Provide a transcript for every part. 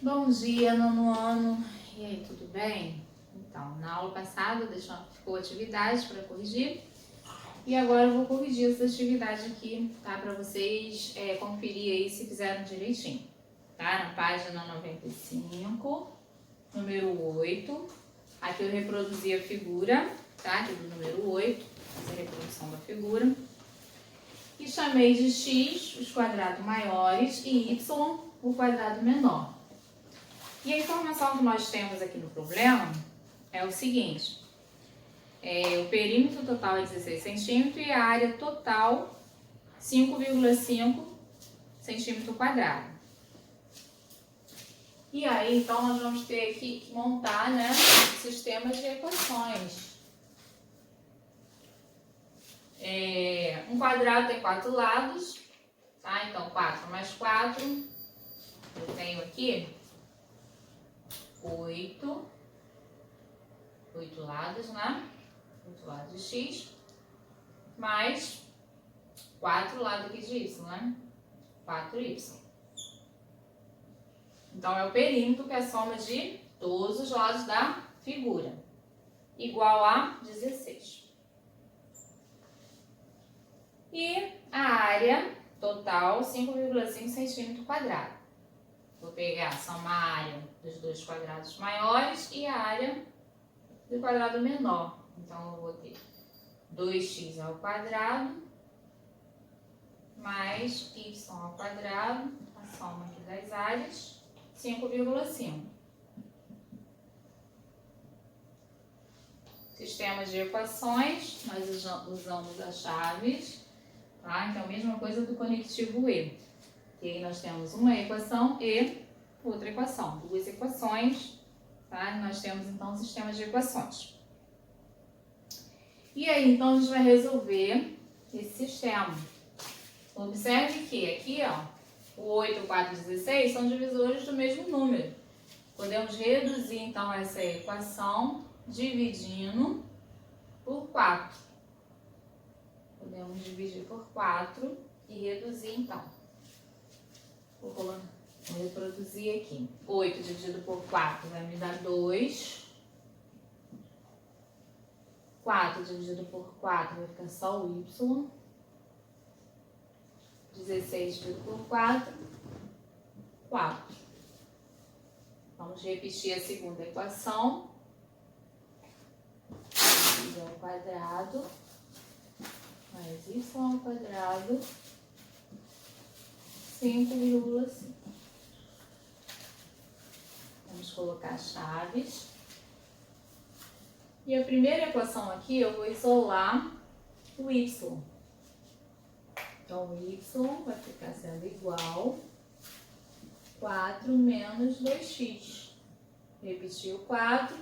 Bom dia, nono ano. E aí, tudo bem? Então, na aula passada ficou atividade para corrigir. E agora eu vou corrigir essa atividade aqui, tá? Para vocês conferir aí se fizeram direitinho. Tá? Na página 95, número 8. Aqui eu reproduzi a figura, tá? Aqui do número 8, essa é a reprodução da figura. E chamei de x os quadrados maiores e y o quadrado menor. E a informação que nós temos aqui no problema é o seguinte: o perímetro total é 16 centímetros e a área total 5,5 centímetro quadrado. E aí, então, nós vamos ter aqui que montar, né, um sistema de equações. Um quadrado tem 4 lados, tá? Então, 4 mais 4, eu tenho aqui 8 lados, né? 8 lados de x, mais 4 lados aqui de y, né? 4y. Então, é o perímetro, que é a soma de todos os lados da figura, igual a 16. E a área total, 5,5 centímetro quadrado. Vou pegar, somar a área dos dois quadrados maiores e a área do quadrado menor. Então, eu vou ter 2x ao quadrado mais y ao quadrado, a soma aqui das áreas, 5,5. Sistema de equações, nós usamos as chaves, tá? Então, mesma coisa do conectivo E. E aí nós temos uma equação e outra equação, duas equações, tá? E nós temos então um sistema de equações. E aí então a gente vai resolver esse sistema. Observe que aqui, ó, o 8, 4 e 16 são divisores do mesmo número. Podemos reduzir então essa equação dividindo por 4. Podemos dividir por 4 e reduzir então. Vou reproduzir aqui. 8 dividido por 4 vai me dar 2. 4 dividido por 4 vai ficar só o y. 16 dividido por 4, 4. Vamos repetir a segunda equação. Y ao quadrado mais y ao quadrado 5,5. Vamos colocar chaves. E a primeira equação aqui eu vou isolar o y. Então, o y vai ficar sendo igual 4 menos 2x. Repetiu 4,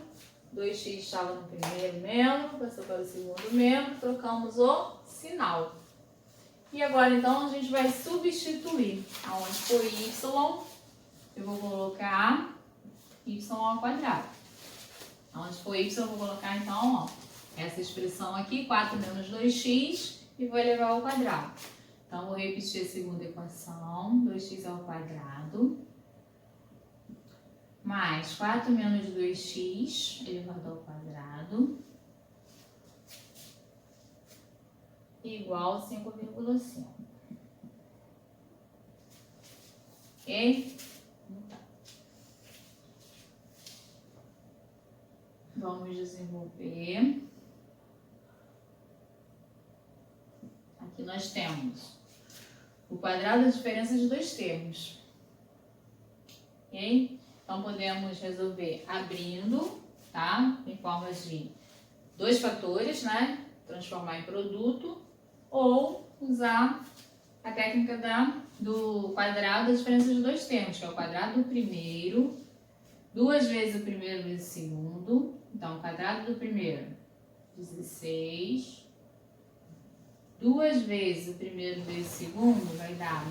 2x estava no primeiro membro, passou para o segundo membro, trocamos o sinal. E agora, então, a gente vai substituir. Aonde for y, eu vou colocar y ao quadrado. Aonde for y, eu vou colocar, então, ó, essa expressão aqui, 4 menos 2x, e vou elevar ao quadrado. Então, vou repetir a segunda equação, 2x ao quadrado, mais 4 menos 2x, elevado ao quadrado, igual a 5,5. Ok? Vamos desenvolver. Aqui nós temos o quadrado da diferença de dois termos. Ok? Então, podemos resolver abrindo, tá? Em formas de dois fatores, né? Transformar em produto. Ou usar a técnica do quadrado da diferença de dois termos, que é o quadrado do primeiro, 2 vezes o primeiro vezes o segundo. Então, o quadrado do primeiro, 16. 2 vezes o primeiro vezes o segundo vai dar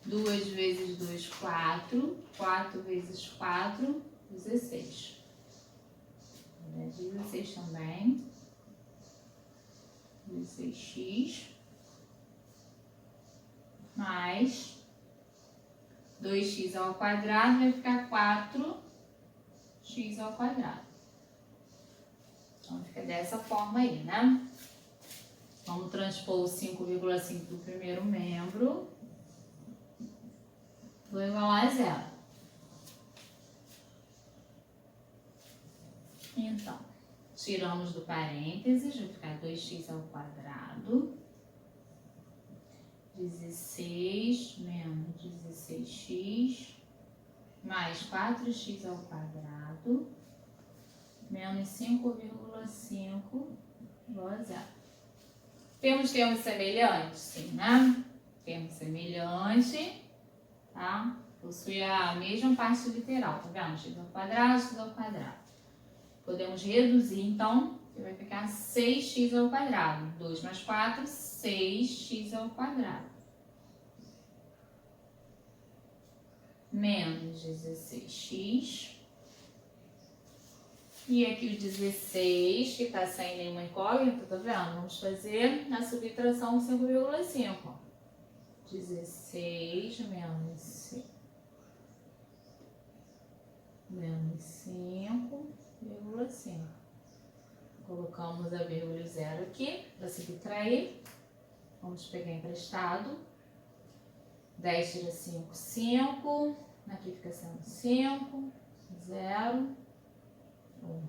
2 vezes 2, 4. 4 vezes 4, 16. 16 também. 16x mais 2x ao quadrado vai ficar 4x ao quadrado. Então, fica dessa forma aí, né? Vamos transpor o 5,5 do primeiro membro. Vou igualar a zero. Então, tiramos do parênteses, vai ficar 2x ao quadrado. 16 menos 16x mais 4x ao quadrado menos 5,5 igual a zero. Temos termos semelhantes? Sim, né? Termo semelhante, tá? Possui a mesma parte literal, tá vendo? X ao quadrado, x ao quadrado. Podemos reduzir, então, que vai ficar 6x ao quadrado. 2 mais 4, 6x ao quadrado. Menos 16x. E aqui o 16, que está sem nenhuma incógnita, tá vendo? Vamos fazer a subtração do 5,5. 16 menos 5. Menos 5,5. Colocamos a vírgula e zero aqui para subtrair. Vamos pegar emprestado. 10 tira 5, 5. Aqui fica sendo 5, 0, 1.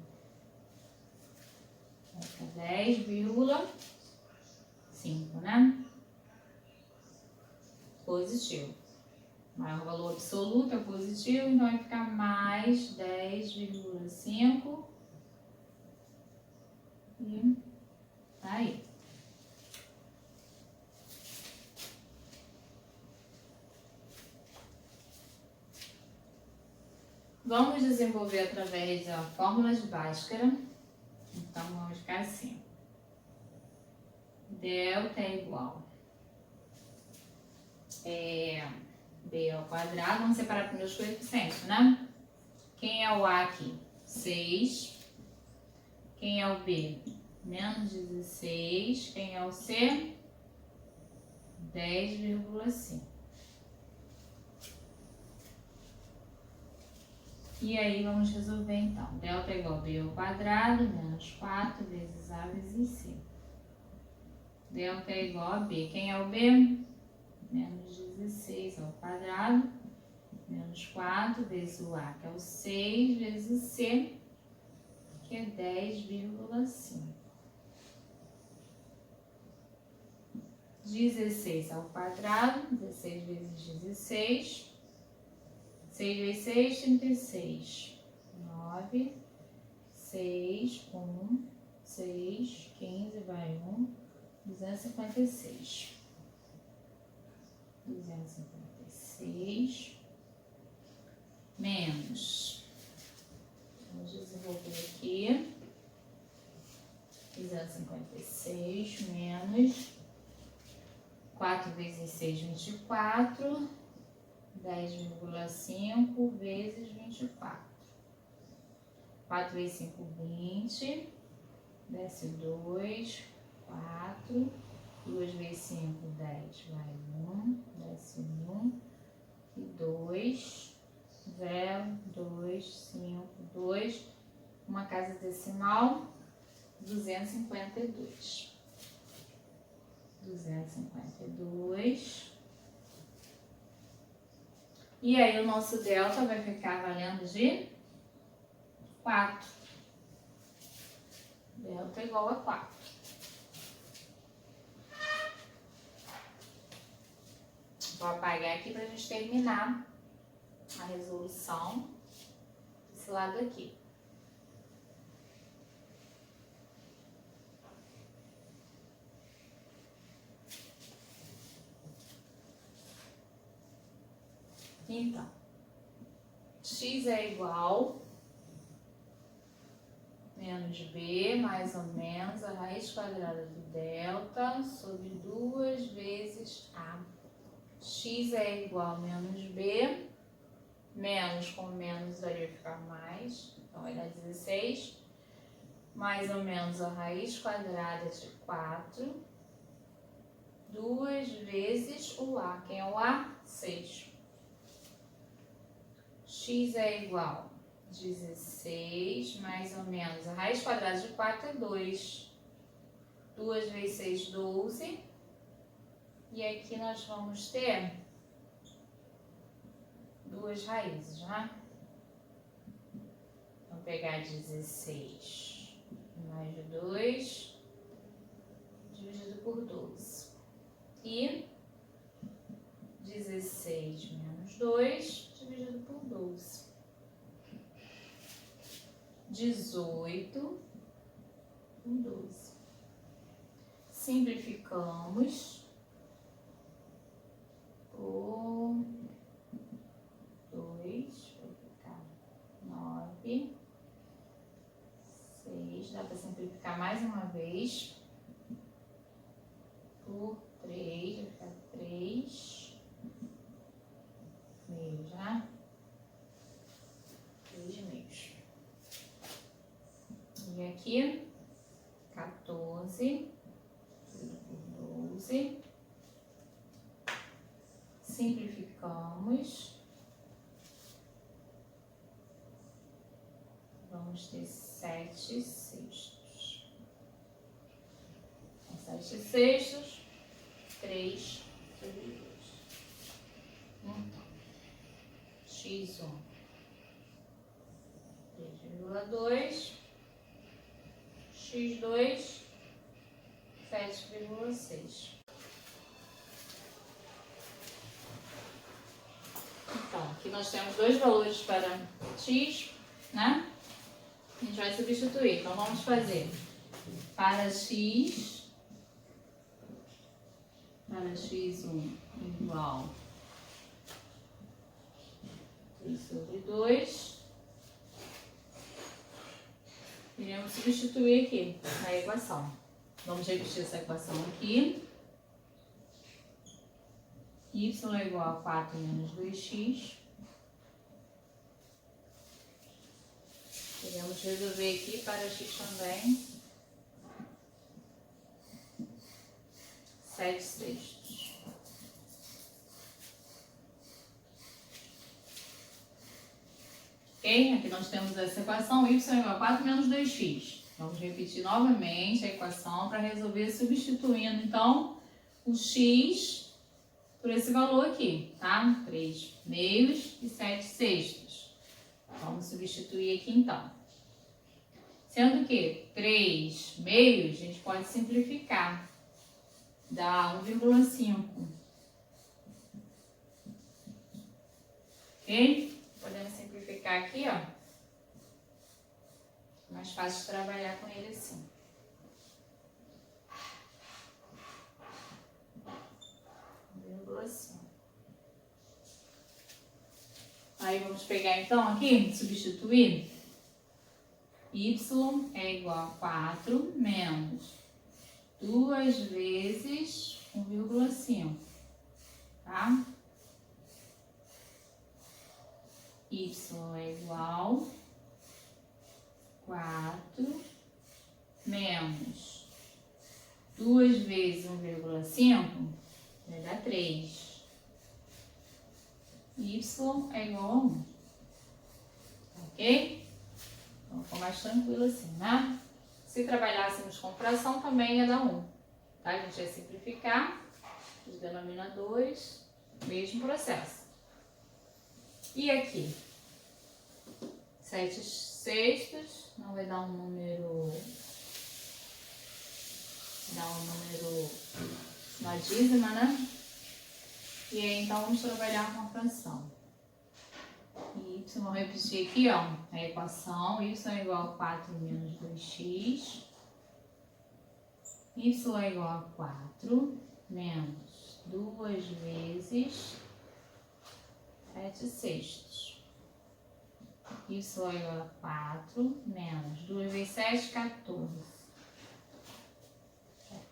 Vai ficar 10,5, né? Positivo. O maior valor absoluto é positivo, então vai ficar mais 10,5. E tá aí. Vamos desenvolver através da fórmula de Bhaskara. Então, vamos ficar assim. Delta é igual B ao quadrado. Vamos separar pelos coeficientes, né? Quem é o A aqui? 6. Quem é o B? Menos 16. Quem é o C? 10,5. E aí, vamos resolver então. Delta é igual a B ao quadrado, menos 4 vezes A vezes C. Delta é igual a B. Quem é o B? Menos 16 ao quadrado, menos 4 vezes o A, que é o 6, vezes C, que é 10,5. 16 ao quadrado, 16 vezes 16, 6 vezes 6, 36. 9, 6, 1, 6, 15, vai 1, 256. 256 menos, vamos desenvolver aqui, 256 menos 4 vezes 6, 24, 10,5 vezes 24. 4 vezes 5, 20, desce 2, 4, 2 vezes 5, 10, vai 1, desce 1, e 2, 0, 2, 5, 2, uma casa decimal, 252. 252. E aí o nosso delta vai ficar valendo de 4. Delta é igual a 4. Vou apagar aqui para a gente terminar a resolução desse lado aqui. Então, x é igual menos b mais ou menos a raiz quadrada do delta sobre 2 vezes a. X é igual a menos b, menos com menos ali vai ficar mais, então vai dar 16, mais ou menos a raiz quadrada de 4, 2 vezes o a. Quem é o a? 6. x é igual a 16 mais ou menos a raiz quadrada de 4 é 2. 2 vezes 6, 12. E aqui nós vamos ter duas raízes, né? Vamos pegar 16 mais 2 dividido por 12. E 16 menos 2 dividido por 12. 18 por 12. Simplificamos por 2, vai ficar 9, 6, dá para simplificar mais uma vez, por 3, vai ficar 3 meios, né? 3 meios. E aqui, 14 por 12. Simplificamos. Vamos ter 7 sextos. 7 sextos, 3 sobre 2. Então, x1, 3,2, x2, 7,6. Então, aqui nós temos dois valores para x, né? A gente vai substituir. Então, vamos fazer para x1 igual 3 sobre 2. Iremos substituir aqui na equação. Vamos repetir essa equação aqui. Y é igual a 4 menos 2x. Podemos resolver aqui para x também. 7 sextos. Ok? Aqui nós temos essa equação. Y é igual a 4 menos 2x. Vamos repetir novamente a equação para resolver substituindo, então, o x por esse valor aqui, tá? 3 meios e 7 sextos. Vamos substituir aqui, então. Sendo que 3 meios, a gente pode simplificar. Dá 1,5. Ok? Podemos simplificar aqui, ó. Mais fácil de trabalhar com ele assim. Aí vamos pegar então aqui, substituir. Y é igual a 4 menos 2 vezes 1,5, tá? Y é igual a 4 menos 2 vezes 1,5 vai dar 3. Y é igual a 1. Ok? Então, ficou mais tranquilo assim, né? Se trabalhássemos com fração, também ia dar 1. Tá? A gente vai simplificar os denominadores, mesmo processo. E aqui? 7 sextos, não vai dar um número... Dá um número na dízima, né? E aí, então, vamos trabalhar com a fração. Y, vou repetir aqui, ó, a equação. Y é igual a 4 menos 2x. Y é igual a 4 menos 2 vezes 7 sextos. Y é igual a 4 menos 2 vezes 7, 14.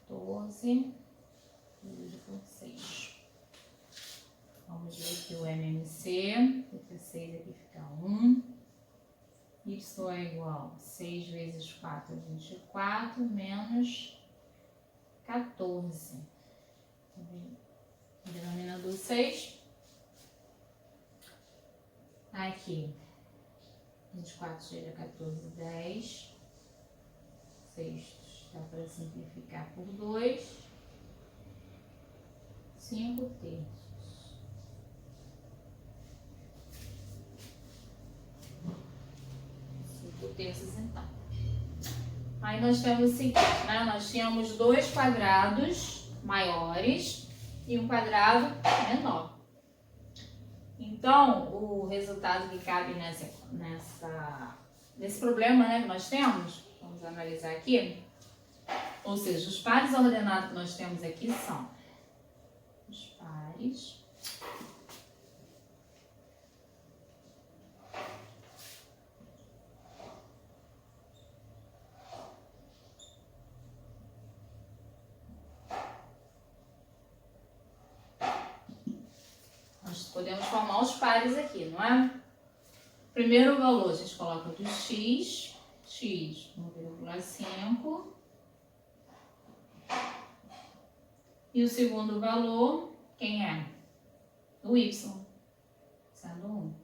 14 dividido por 6. Vamos ver aqui o MMC, fica 6 aqui, fica 1. Y é igual a 6 vezes 4 é 24, menos 14. Denominador 6. aqui 24 gira 14, 10. Sextos, dá para simplificar por 2. 5 terços. 5 terços, então. Aí nós temos o seguinte, né? Nós tínhamos 2 quadrados maiores e um quadrado menor. Então, o resultado que cabe nesse problema, né, que nós temos, vamos analisar aqui. Ou seja, os pares ordenados que nós temos aqui são os pares nós podemos formar os pares aqui, não é? Primeiro valor, a gente coloca do x 1,5. E o segundo valor, quem é? O y, sendo 1.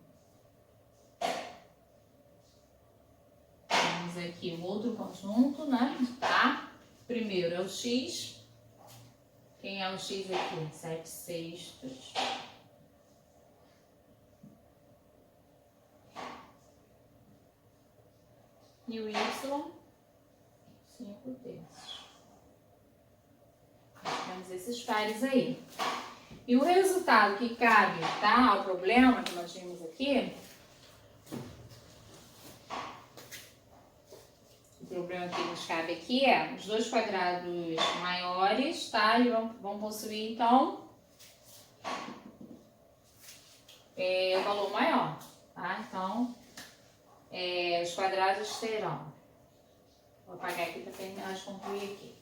Temos aqui o outro conjunto, né? Tá? Primeiro é o x. Quem é o x aqui? 7 sextos. E o y, 5 terços. Temos esses pares aí. E o resultado que cabe, tá, ao problema que nós temos aqui, o problema que nos cabe aqui é os 2 quadrados maiores, tá, e vão possuir, então, o valor maior, tá? Então, os quadrados terão, vou apagar aqui para terminar de concluir aqui.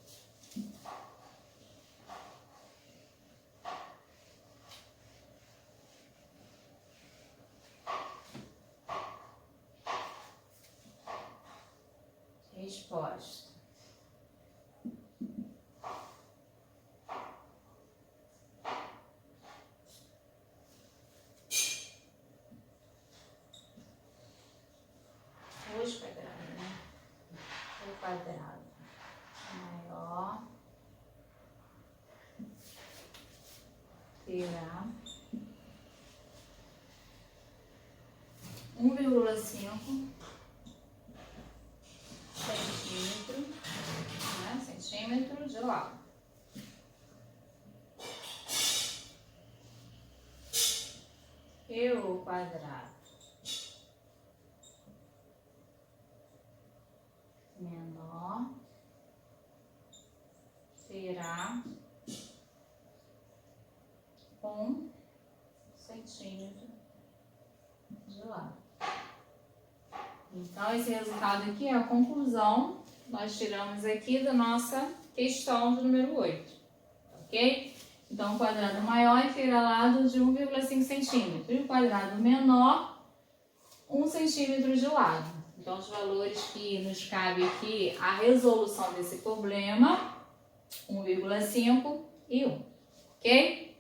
Resposta. Os quadrados, né? O quadrado maior terá 1,5 centímetro de lado. E o quadrado menor será 1 centímetro de lado. Então, esse resultado aqui é a conclusão que nós tiramos aqui da nossa questão do número 8, ok? Então, o quadrado maior terá lado de 1,5 centímetro e o quadrado menor, 1 centímetro de lado. Então, os valores que nos cabe aqui, a resolução desse problema, 1,5 e 1, ok?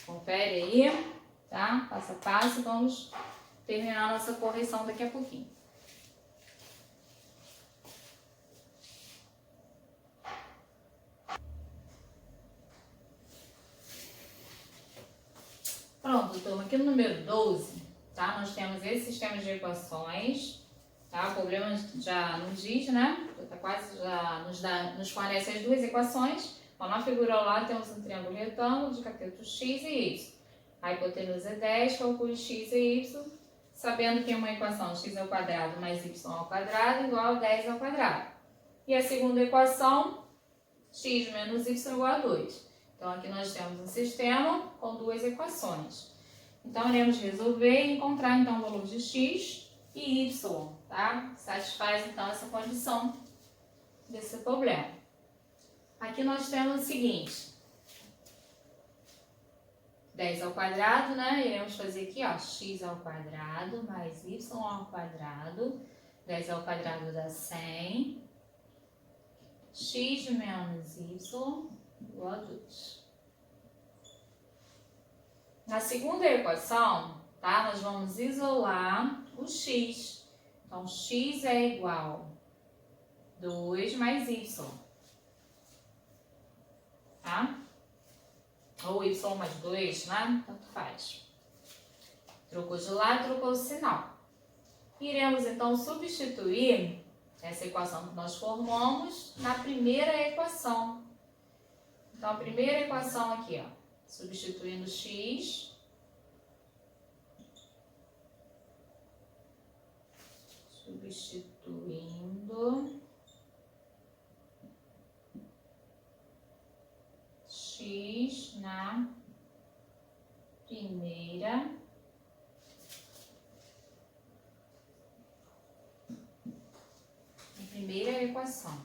Confere aí, tá? Passo a passo, vamos terminar a nossa correção daqui a pouquinho. Pronto, turma, aqui no número 12, tá? Nós temos esse sistema de equações, tá? O problema já nos diz, né? Tá quase já nos fornece as duas equações. Ó, na figura ao lado temos um triângulo retângulo de cateto x e y. A hipotenusa é 10, calcule x e y, sabendo que uma equação x ao quadrado mais y ao quadrado igual a 10 ao quadrado. E a segunda equação, x menos y igual a 2. Então, aqui nós temos um sistema com duas equações. Então, iremos resolver e encontrar, então, o valor de x e y, tá? Satisfaz, então, essa condição desse problema. Aqui nós temos o seguinte. 10 ao quadrado, né? Iremos fazer aqui, ó, x ao quadrado mais y ao quadrado. 10 ao quadrado dá 100. X menos y igual a 2. Na segunda equação, tá? Nós vamos isolar o x. Então, x é igual a 2 mais y, tá? Ou y mais 2, né? Tanto faz. Trocou de lado, trocou o sinal. Iremos, então, substituir essa equação que nós formamos na primeira equação. Então, a primeira equação aqui, ó, substituindo x, x na primeira equação.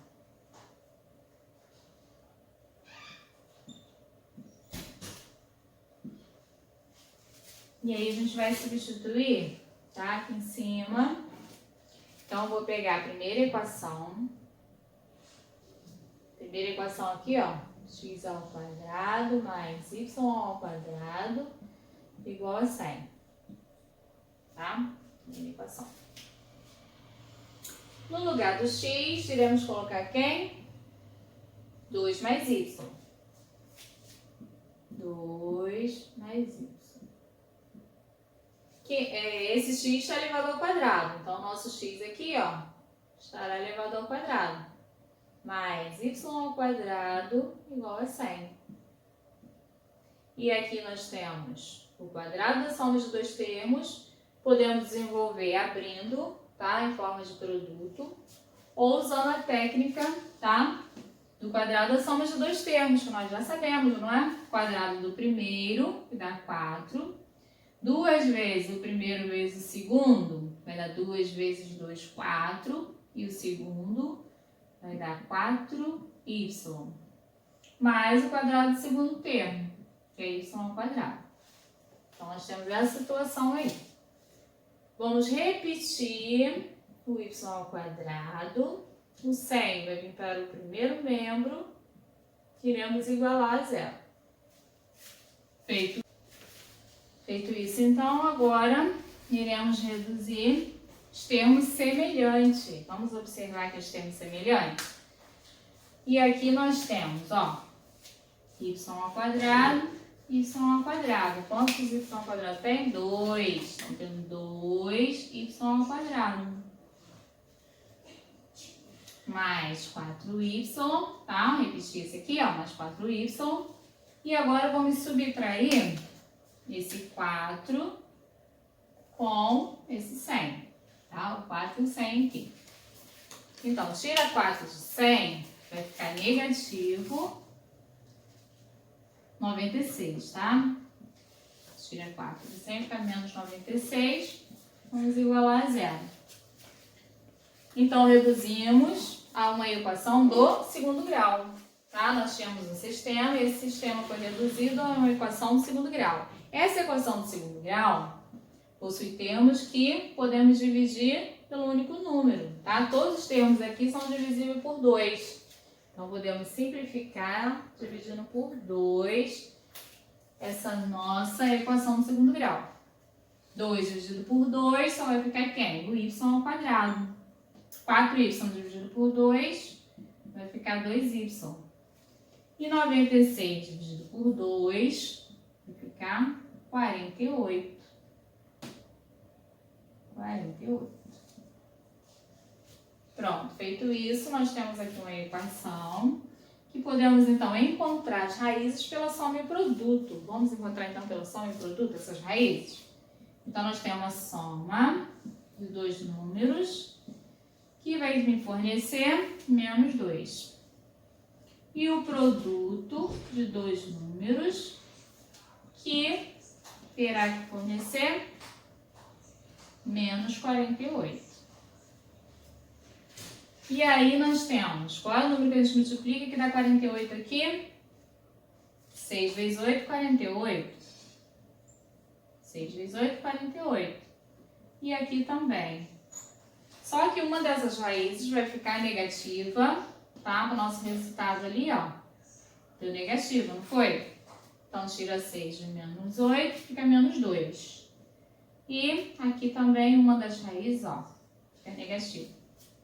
E aí a gente vai substituir, tá? Aqui em cima. Então, eu vou pegar a primeira equação. Primeira equação aqui, ó. X ao quadrado mais y ao quadrado igual a 100. Tá? Primeira equação. No lugar do x, iremos colocar quem? 2 mais y. 2 mais y. Esse x está elevado ao quadrado. Então, o nosso x aqui, ó, estará elevado ao quadrado. Mais y ao quadrado igual a 100. E aqui nós temos o quadrado da soma de dois termos. Podemos desenvolver abrindo, tá? Em forma de produto. Ou usando a técnica, tá? Do quadrado da soma de dois termos, que nós já sabemos, não é? Quadrado do primeiro, que dá 4. 2 vezes o primeiro vezes o segundo, vai dar 2 vezes 2, 4. E o segundo vai dar 4y. Mais o quadrado do segundo termo, que é y ao quadrado. Então, nós temos essa situação aí. Vamos repetir o y ao quadrado. O 100 vai vir para o primeiro membro. Iremos igualar a 0. Feito isso, então, agora iremos reduzir os termos semelhantes. Vamos observar aqui os termos semelhantes. E aqui nós temos, ó, y ao quadrado, y ao quadrado. Quantos y ao quadrado tem? 2. Então, temos 2y ao quadrado. Mais 4y, tá? Vou repetir esse aqui, ó, mais 4y. E agora vamos subtrair esse 4 com esse 100, tá? O 4 e o 100 aqui. Então, tira 4 de 100, vai ficar negativo 96, tá? Tira 4 de 100, fica menos 96. Vamos igualar a 0. Então, reduzimos a uma equação do segundo grau, tá? Nós tínhamos um sistema e esse sistema foi reduzido a uma equação do segundo grau. Essa equação do segundo grau possui termos que podemos dividir pelo único número, tá? Todos os termos aqui são divisíveis por 2. Então, podemos simplificar dividindo por 2 essa nossa equação do segundo grau. 2 dividido por 2 só vai ficar quem? O y ao quadrado. 4y dividido por 2 vai ficar 2y. E 96 dividido por 2 vai ficar 48. 48. Pronto, feito isso, nós temos aqui uma equação que podemos, então, encontrar as raízes pela soma e produto. Vamos encontrar, então, pela soma e produto essas raízes? Então, nós temos a soma de dois números, que vai me fornecer menos 2. E o produto de dois números, que terá que fornecer menos 48. E aí nós temos, qual é o número que a gente multiplica que dá 48 aqui? 6 vezes 8, 48. 6 vezes 8, 48. E aqui também. Só que uma dessas raízes vai ficar negativa, tá? O nosso resultado ali, ó, deu negativo, não foi? Então, tira 6 de menos 8, fica menos 2. E aqui também uma das raízes, ó, é negativa.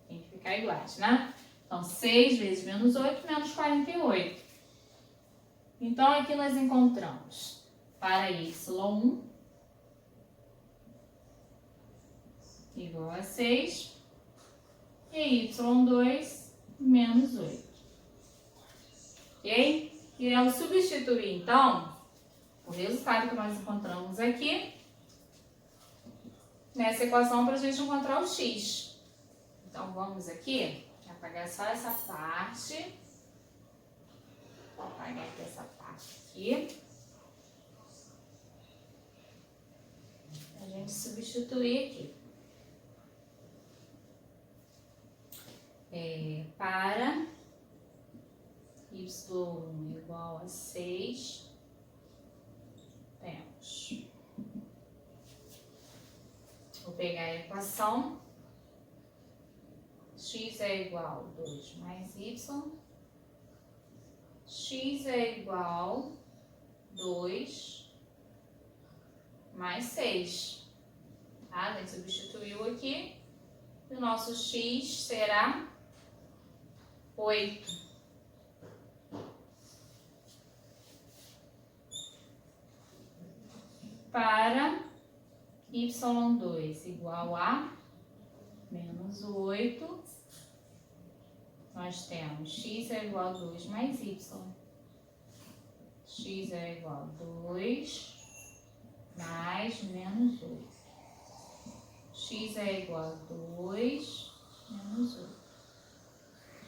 Tem que ficar iguais, né? Então, 6 vezes menos 8, menos 48. Então, aqui nós encontramos para y1 igual a 6 e y2 menos 8. Ok? E ao substituir, então, o resultado que nós encontramos aqui nessa equação para a gente encontrar o x. Então, vamos aqui apagar só essa parte. Vou apagar aqui essa parte aqui. A gente substituir aqui. Para y1 igual a 6, temos. Vou pegar a equação. X é igual a 2 mais y. X é igual a 2 mais 6. Tá? A gente substituiu aqui. E o nosso x será 8. Para y2 igual a menos 8, nós temos x é igual a 2 mais y. X é igual a 2 mais menos 8. X é igual a 2 menos 8.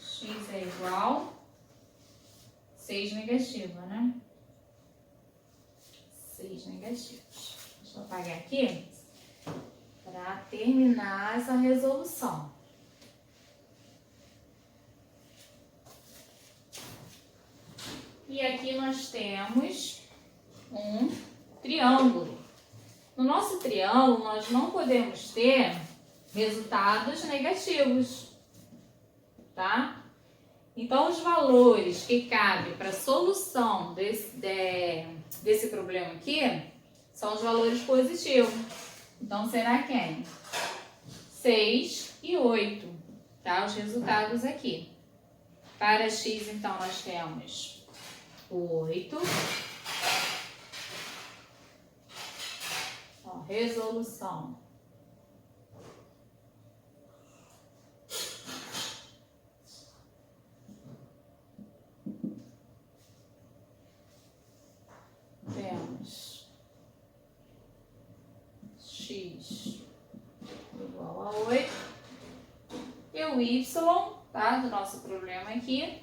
X é igual a 6 negativa, né? 6 negativos. Deixa eu apagar aqui para terminar essa resolução. E aqui nós temos um triângulo. No nosso triângulo, nós não podemos ter resultados negativos, tá? Então, os valores que cabem para a solução desse problema aqui são os valores positivos. Então, será quem? 6 e 8, tá? Os resultados aqui. Para x, então, nós temos 8. Ó, resolução. Temos x igual a 8 e o y, tá, do nosso problema aqui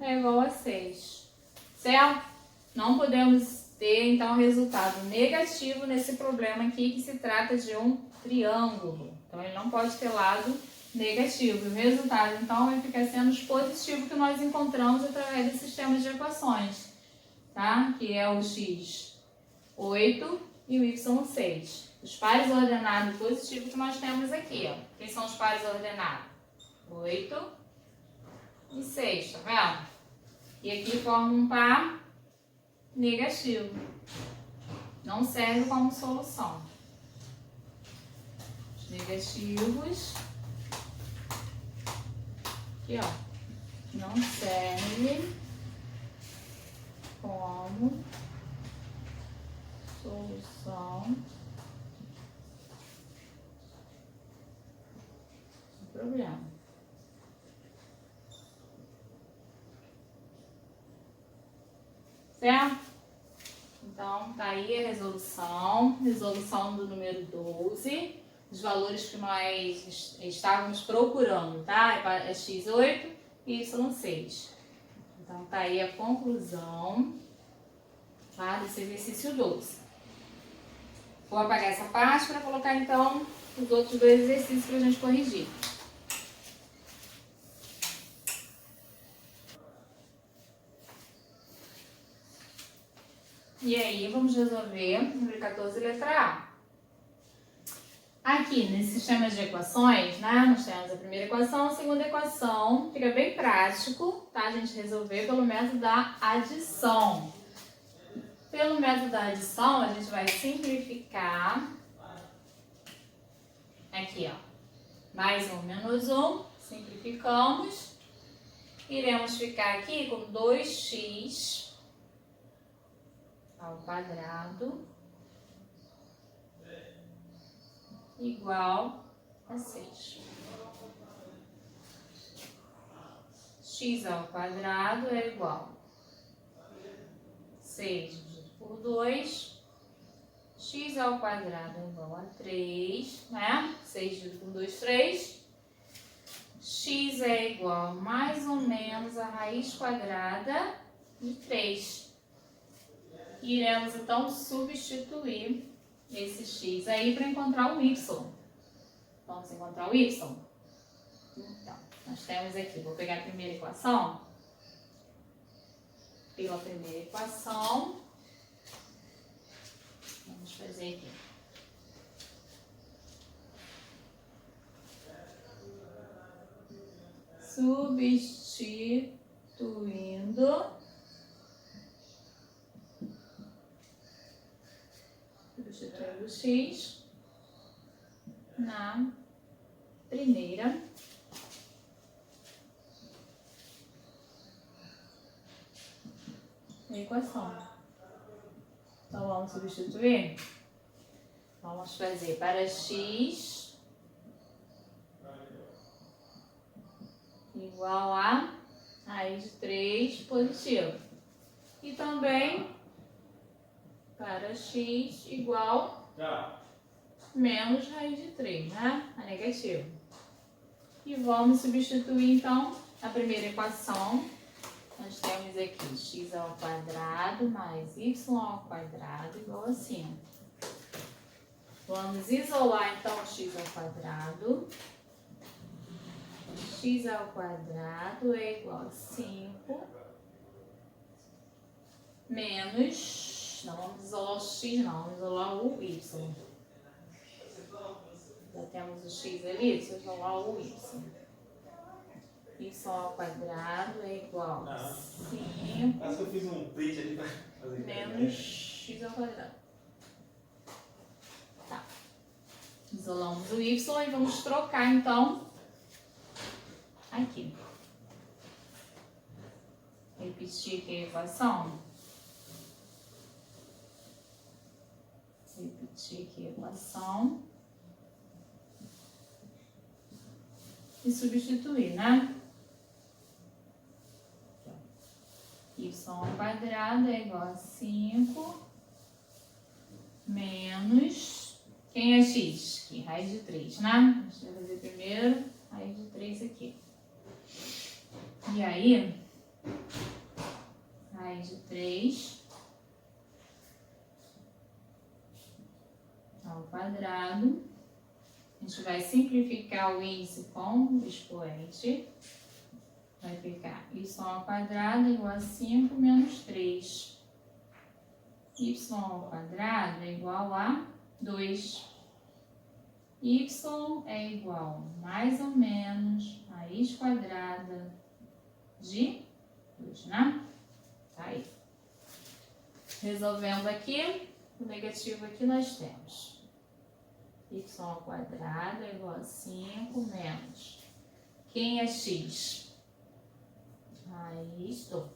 é igual a 6, certo? Não podemos ter, então, resultado negativo nesse problema aqui, que se trata de um triângulo. Então, ele não pode ter lado negativo. O resultado, então, vai ficar sendo os positivos que nós encontramos através desse sistema de equações, tá? Que é o x 8 e o y 6. Os pares ordenados positivos que nós temos aqui, ó. Quem são os pares ordenados? 8 e 6, tá vendo? E aqui forma um par negativo. Não serve como solução. Os negativos aqui, ó, não serve como solução do problema. Certo? Então, tá aí a resolução do número 12, os valores que nós estávamos procurando, tá? É x8 e y6. Então, tá aí a conclusão, tá, desse exercício 12. Vou apagar essa parte para colocar, então, os outros dois exercícios para a gente corrigir. E aí, vamos resolver o número 14, letra A. Aqui, nesse sistema de equações, né, nós temos a primeira equação, a segunda equação. Fica bem prático, tá? A gente resolver pelo método da adição. Pelo método da adição, a gente vai simplificar Aqui, ó. Mais um menos um. Simplificamos. Iremos ficar aqui com 2x ao quadrado igual a 6. X ao quadrado é igual a 6 dividido por 2. X ao quadrado é igual a 3, né? 6 dividido por 2, 3. X é igual a mais ou menos a raiz quadrada de 3. Iremos, então, substituir esse x aí para encontrar o y. Vamos encontrar o y? Então, nós temos aqui, vou pegar a primeira equação. Pela primeira equação, vamos fazer aqui. Substituindo o x na primeira equação. Então, vamos substituir? Vamos fazer para x igual a raiz de 3 positivo. E também para x igual menos raiz de 3, né? A negativo. E vamos substituir, então, a primeira equação. Nós temos aqui x ao quadrado mais y ao quadrado igual a 5. Vamos isolar, então, x ao quadrado. X ao quadrado é igual a 5 menos, não vamos isolar o x não, vamos isolar o y. Já temos o x ali, deixa eu isolar o y. Y ao quadrado é igual a 5 acho que eu fiz um print ali para fazer menos x ao quadrado. Tá. Isolamos o y e vamos trocar então aqui. Repetir aqui a equação. Repetir aqui a equação. E substituir, né? Y ao quadrado é igual a 5 menos... Quem é x? Aqui, raiz de 3, né? Deixa eu fazer primeiro raiz de 3 aqui. E aí, raiz de 3 ao quadrado. A gente vai simplificar o índice com o expoente. Vai ficar y ao quadrado igual a 5 menos 3. Y ao quadrado é igual a 2. Y é igual mais ou menos raiz quadrada de 2, né? Tá aí. Resolvendo aqui, o negativo aqui nós temos y ao quadrado é igual a 5 menos. Quem é x? Raiz do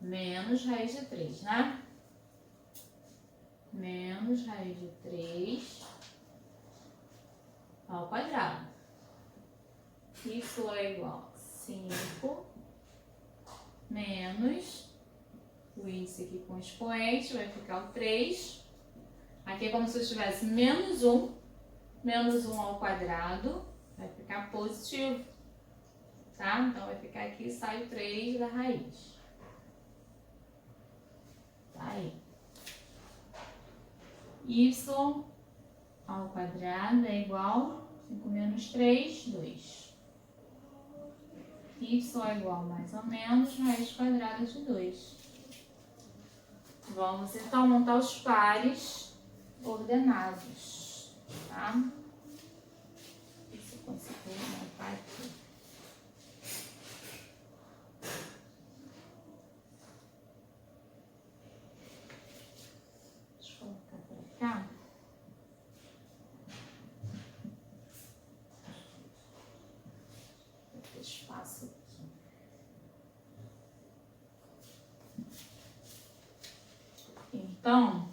menos raiz de 3, né? Menos raiz de 3 ao quadrado. Isso é igual a 5 menos o índice aqui com expoente, vai ficar o 3. Aqui é como se eu tivesse menos 1 ao quadrado, vai ficar positivo, tá? Então, vai ficar aqui, sai o 3 da raiz. Tá aí. Y ao quadrado é igual a 5 menos 3, 2. Y é igual mais ou menos raiz quadrada de 2. Vamos então montar os pares ordenados, tá? Se eu conseguir montar aqui. Deixa eu colocar pra cá. Então,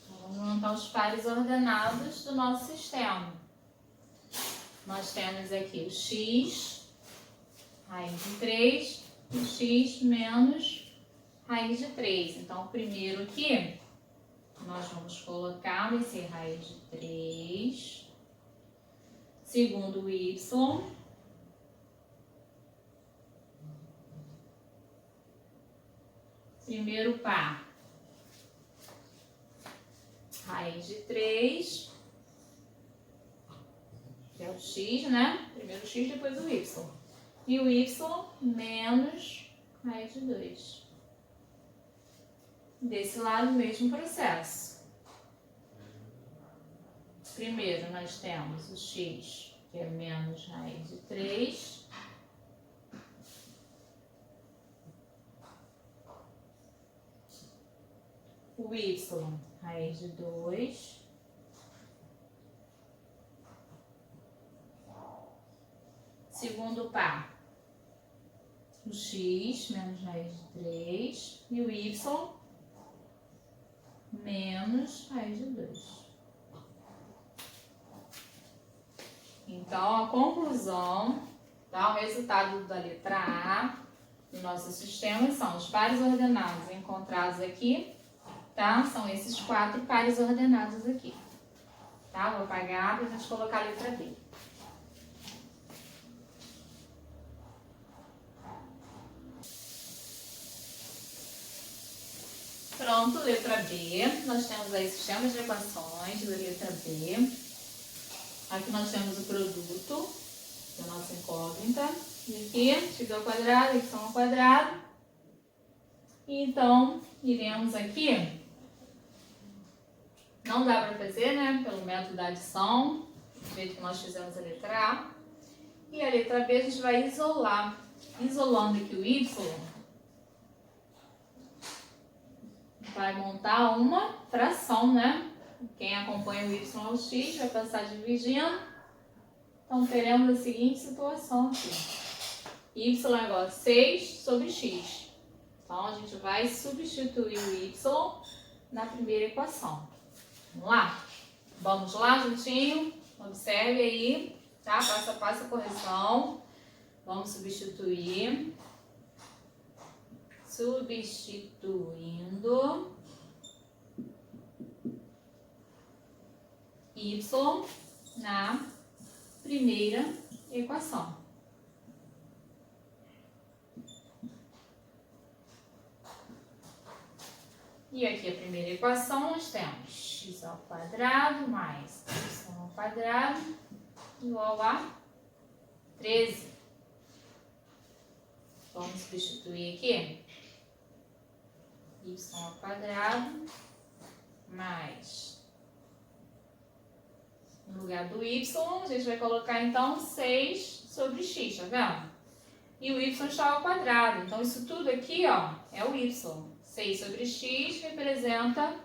vamos montar os pares ordenados do nosso sistema. Nós temos aqui o x, raiz de 3, e o x menos raiz de 3. Então, o primeiro aqui, nós vamos colocar nesse raiz de 3. Segundo o y. Primeiro par, raiz de 3, que é o x, né? Primeiro o x, depois o y. E o y menos raiz de 2. Desse lado, o mesmo processo. Primeiro, nós temos o x, que é menos raiz de 3. O y, raiz de 2. Segundo par, o x menos raiz de 3 e o y menos raiz de 2. Então, a conclusão, tá? O resultado da letra A do nosso sistema são os pares ordenados encontrados aqui, tá? São esses 4 pares ordenados aqui, tá? Vou apagar para a gente colocar a letra B. Pronto, letra B. Nós temos aí sistemas de equações da letra B. Aqui nós temos o produto da nossa incógnita. E aqui, x ao quadrado, y ao quadrado. E então, iremos aqui. Não dá para fazer, né? Pelo método da adição, do jeito que nós fizemos a letra A. E a letra B a gente vai isolar. Isolando aqui o y, vai montar uma fração, né? Quem acompanha o y ao x vai passar dividindo. Então, teremos a seguinte situação aqui. Y é igual a 6 sobre x. Então, a gente vai substituir o y na primeira equação. Vamos lá? Vamos lá, juntinho? Observe aí, tá? Passo a passo a correção. Vamos substituir. Substituindo y na primeira equação. E aqui a primeira equação nós temos x ao quadrado mais y ao quadrado igual a 13. Vamos substituir aqui. Y ao quadrado mais, no lugar do y, a gente vai colocar então 6 sobre x, tá vendo? E o y está ao quadrado, então isso tudo aqui, ó, é o y. 6 sobre x representa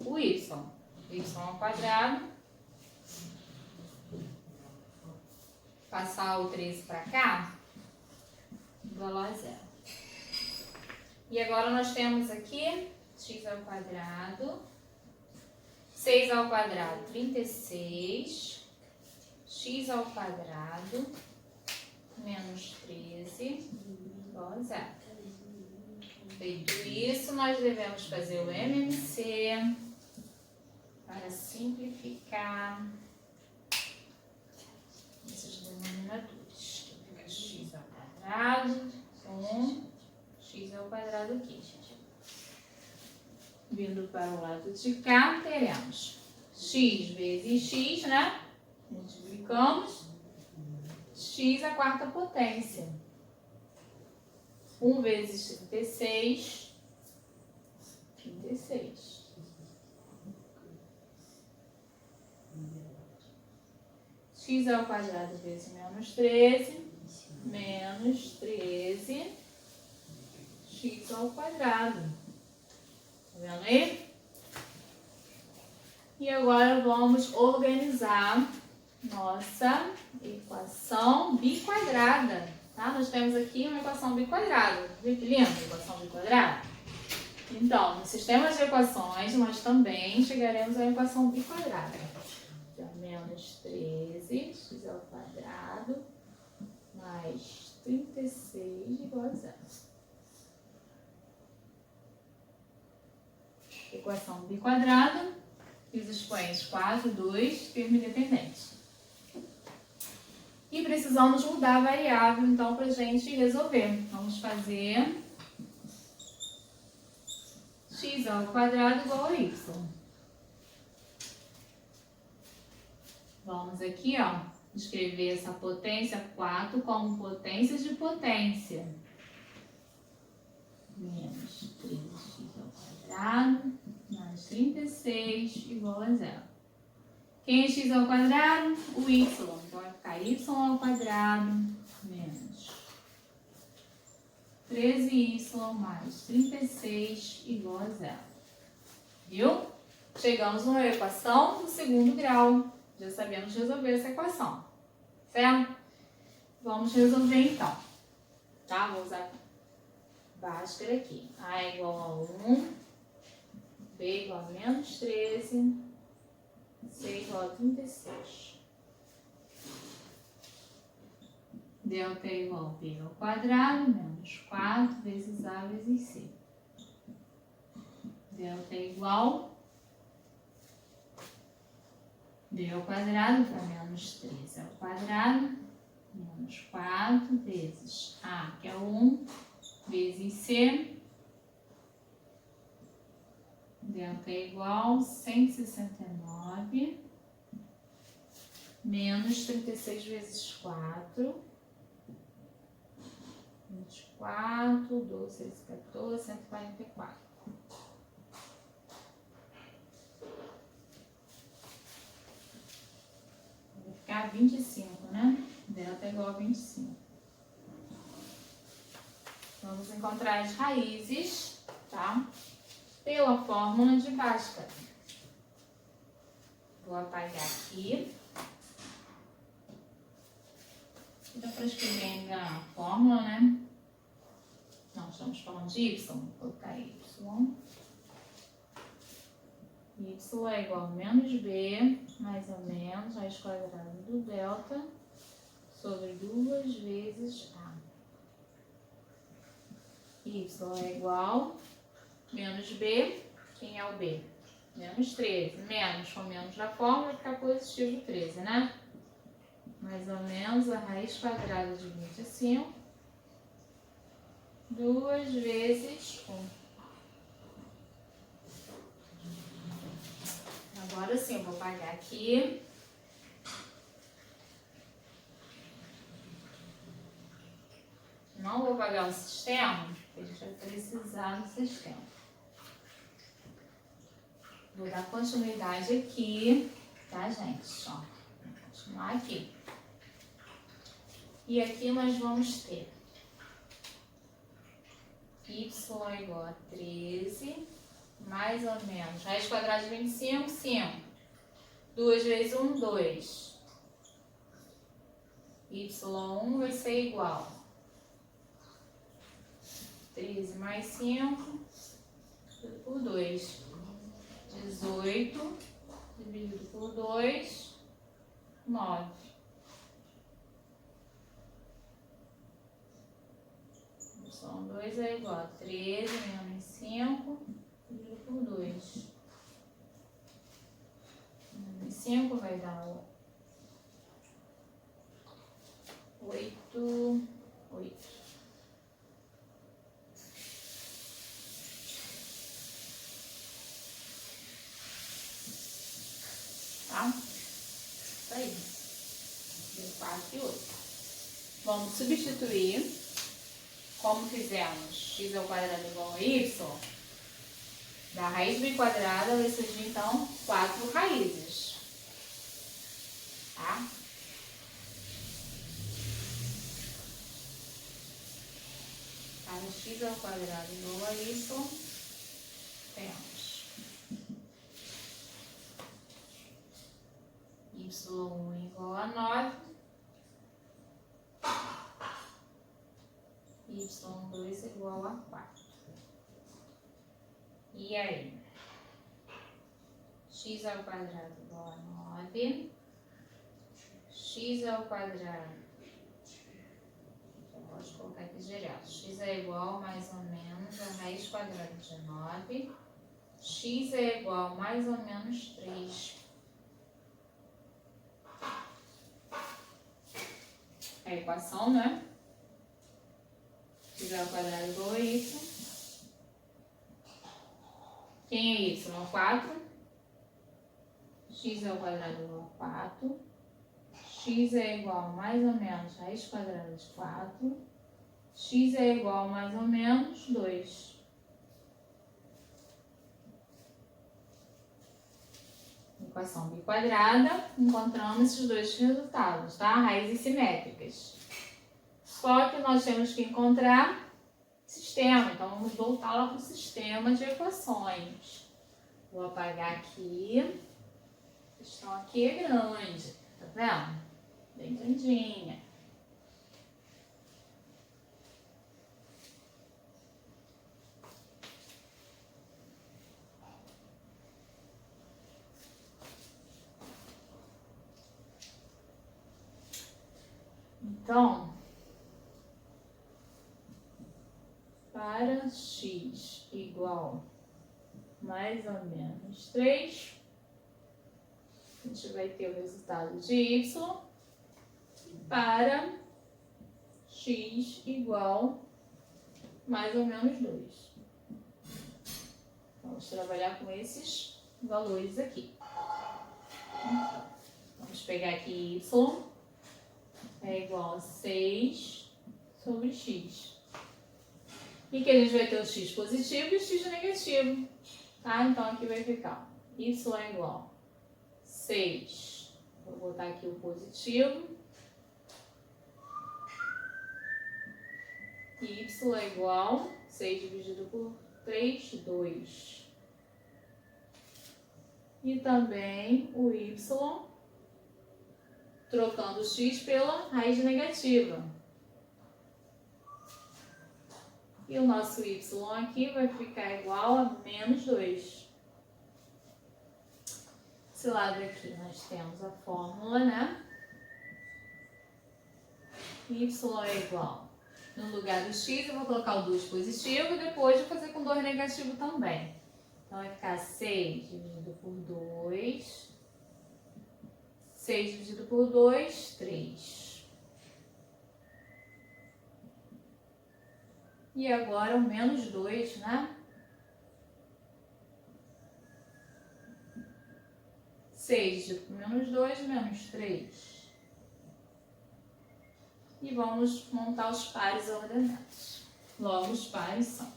o y. Y ao quadrado. Passar o 13 para cá, igual a 0. E agora nós temos aqui x ao quadrado, 6 ao quadrado, 36, x ao quadrado, menos 13, igual a 0. Feito isso, nós devemos fazer o MMC para simplificar esses denominadores. Fica x ao quadrado com x ao quadrado aqui, gente. Vindo para o lado de cá, teremos x vezes x, né? Multiplicamos. X à quarta potência. 1 vezes 36. 36. X ao quadrado vezes menos 13. Menos 13. X ao quadrado. Tá vendo aí? E agora vamos organizar nossa equação biquadrada, tá? Nós temos aqui uma equação biquadrada. Viu que linda a equação biquadrada? Então, no sistema de equações, nós também chegaremos à equação biquadrada. Então, menos 13x² mais 36 igual a 0. Equação biquadrada, e os expoentes 4, 2, termo independente. E precisamos mudar a variável, então, para a gente resolver. Vamos fazer x² igual a y. Vamos aqui, ó, escrever essa potência 4 como potência de potência. Menos 3x² mais 36 igual a 0. Quem é x²? O y. Então vai ficar y² menos 13y mais 36 igual a 0. Viu? Chegamos numa equação do segundo grau. Já sabemos resolver essa equação. Certo? Vamos resolver então. Tá? Vou usar Bhaskara aqui. A igual a 1, B igual a menos 13, C igual a 36. Delta é igual a B² menos 4 vezes A vezes C. Delta é igual B² para menos 13² menos 4 vezes A, que é 1, vezes C. Delta é igual a 169 menos 36 vezes 4. 24, 12, 6, 14, 144. Vai ficar 25, né? Delta é igual a 25. Vamos encontrar as raízes, tá? Pela fórmula de Bhaskara. Vou apagar aqui. Dá para escrever ainda a fórmula, né? Não, estamos falando de y. Vou colocar y. Y é igual a menos b, mais ou menos, raiz quadrada do delta, sobre 2 vezes a. Y é igual a menos b, quem é o b? Menos 13. Menos com menos da fórmula vai ficar positivo 13, né? Mais ou menos a raiz quadrada de 25, 2 vezes 1. Agora sim, eu vou apagar aqui. Não vou apagar o sistema, porque a gente vai precisar do sistema. Vou dar continuidade aqui, tá, gente? Ó, vou continuar aqui. E aqui nós vamos ter y é igual a 13, mais ou menos, raiz quadrada de 25, 5. 2 vezes 1, 2. y1 vai ser igual a 13 mais 5 por 2. 18 dividido por 2, 9. São 2 é igual a 13 menos 5 dividido por 2. Menos 5 vai dar 8. Tá? Isso aí. Deu 4 e 8. Vamos substituir. Como fizemos x² igual a y, da raiz b² vai surgir, então, 4 raízes. Tá? Para x² igual a y, temos y1 igual a 9, y2 igual a 4. E aí? X ao quadrado igual a 9, x ao quadrado, eu posso colocar aqui direto, x é igual mais ou menos a raiz quadrada de 9, x é igual mais ou menos 3. É a equação, né? X ao quadrado igual a y. Quem é y? É 4. X ao quadrado igual a 4. X é igual a mais ou menos a raiz quadrada de 4. X é igual a mais ou menos 2. Equação biquadrada, encontramos esses dois resultados, tá? Raízes simétricas. Só que nós temos que encontrar sistema, então vamos voltar lá para o sistema de equações. Vou apagar aqui. A questão aqui é grande, tá vendo? Bem grandinha. Então, para x igual mais ou menos 3, a gente vai ter o resultado de y. E para x igual mais ou menos 2. Vamos trabalhar com esses valores aqui. Então, vamos pegar aqui y é igual a 6 sobre x. E que a gente vai ter o x positivo e o x negativo. Tá? Então aqui vai ficar y é igual a 6. Vou botar aqui o positivo. E y é igual a 6 dividido por 3, 2. E também o y, trocando o x pela raiz negativa. E o nosso y aqui vai ficar igual a menos 2. Desse lado aqui nós temos a fórmula, né? Y é igual. No lugar do x eu vou colocar o 2 positivo e depois vou fazer com 2 negativo também. Então vai ficar 6 dividido por 2. 6 dividido por 2, 3. E agora o menos 2, né? 6 dividido por menos 2, menos 3. E vamos montar os pares ordenados. Logo, os pares são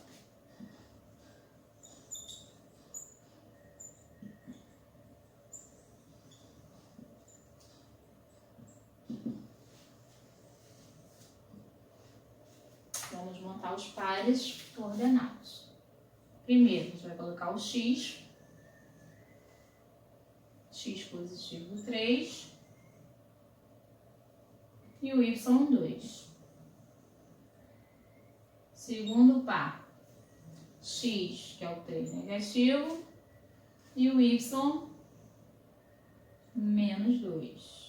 vamos montar os pares ordenados. Primeiro, a gente vai colocar o x positivo 3 e o y 2. Segundo par, x, que é o 3 negativo, e o y menos 2.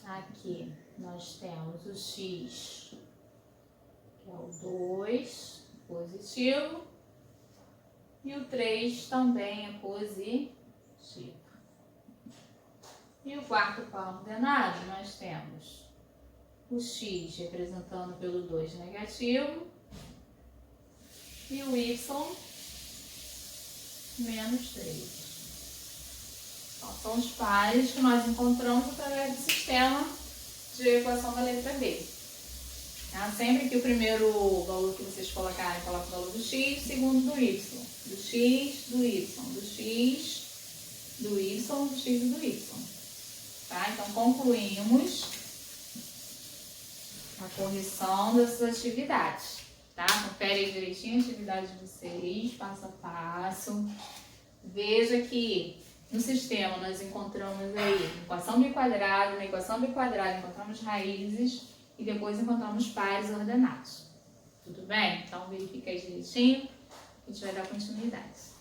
Aqui nós temos o x, que é o 2, positivo, e o 3 também é positivo. E o quarto par ordenado, nós temos o x representando pelo 2 negativo, e o y menos 3. Então, são os pares que nós encontramos através do sistema de equação da letra B. Tá? Sempre que o primeiro valor que vocês colocarem, coloca o valor do x, segundo do y. Do x, do y, do x, do y, do x e do y. Tá? Então, concluímos a correção dessas atividades. tá? Confere aí direitinho a atividade de vocês, passo a passo. Veja que no sistema nós encontramos aí equação biquadrada, na equação biquadrada encontramos raízes e depois encontramos pares ordenados. Tudo bem? Então verifica aí direitinho, a gente vai dar continuidade.